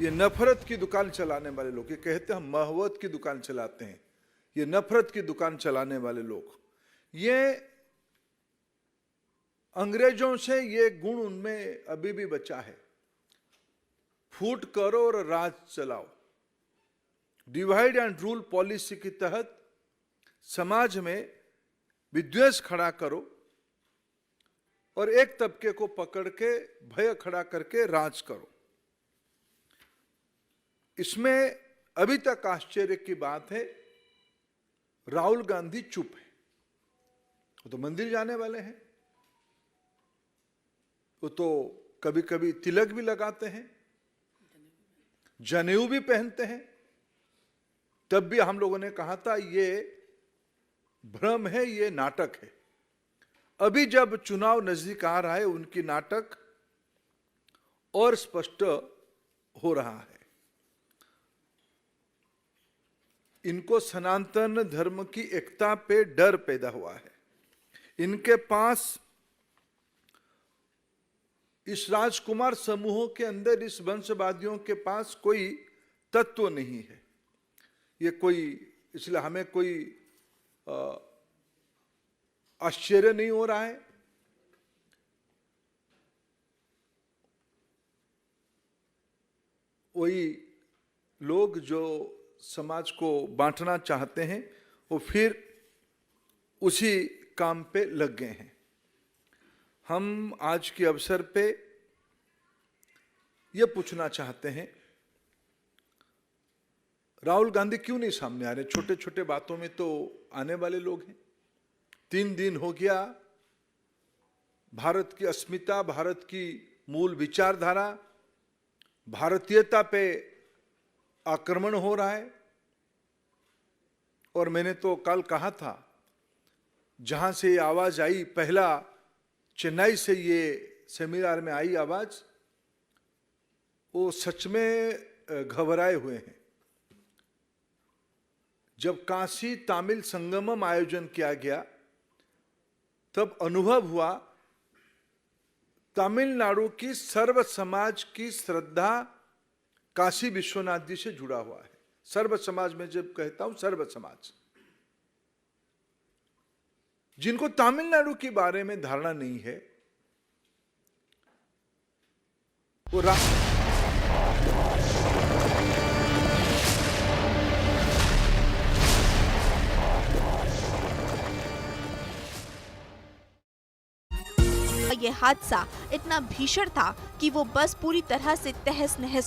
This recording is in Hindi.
ये नफरत की दुकान चलाने वाले लोग, ये कहते हैं हम महवत की दुकान चलाते हैं, ये नफरत की दुकान चलाने वाले लोग, ये अंग्रेजों से ये गुण उनमें अभी भी बचा है। फूट करो और राज चलाओ, डिवाइड एंड रूल पॉलिसी के तहत समाज में विद्वेष खड़ा करो और एक तबके को पकड़ के भय खड़ा करके राज करो। इसमें अभी तक आश्चर्य की बात है, राहुल गांधी चुप है। वो तो मंदिर जाने वाले हैं, वो तो कभी कभी तिलक भी लगाते हैं, जनेऊ भी पहनते हैं। तब भी हम लोगों ने कहा था ये भ्रम है, ये नाटक है। अभी जब चुनाव नजदीक आ रहा है, उनकी नाटक और स्पष्ट हो रहा है। इनको सनातन धर्म की एकता पे डर पैदा हुआ है। इनके पास इस राजकुमार समूहों के अंदर, इस वंशवादियों के पास कोई तत्व नहीं है। ये कोई, इसलिए हमें कोई आश्चर्य नहीं हो रहा है। वही लोग जो समाज को बांटना चाहते हैं, वो फिर उसी काम पे लग गए हैं। हम आज के अवसर पे ये पूछना चाहते हैं, राहुल गांधी क्यों नहीं सामने आ रहे? छोटे छोटे बातों में तो आने वाले लोग हैं। 3 दिन हो गया, भारत की अस्मिता, भारत की मूल विचारधारा, भारतीयता पे आक्रमण हो रहा है। और मैंने तो कल कहा था, जहां से ये आवाज आई, पहला चेन्नई से ये सेमिनार में आई आवाज, वो सच में घबराए हुए हैं। जब काशी तमिल संगमम आयोजन किया गया, तब अनुभव हुआ तमिलनाडु की सर्व समाज की श्रद्धा काशी विश्वनाथ जी से जुड़ा हुआ है। सर्व समाज में जब कहता हूं, सर्व समाज, जिनको तमिलनाडु के बारे में धारणा नहीं है, वो ये हादसा इतना भीषण था कि वो बस पूरी तरह से तहस नहस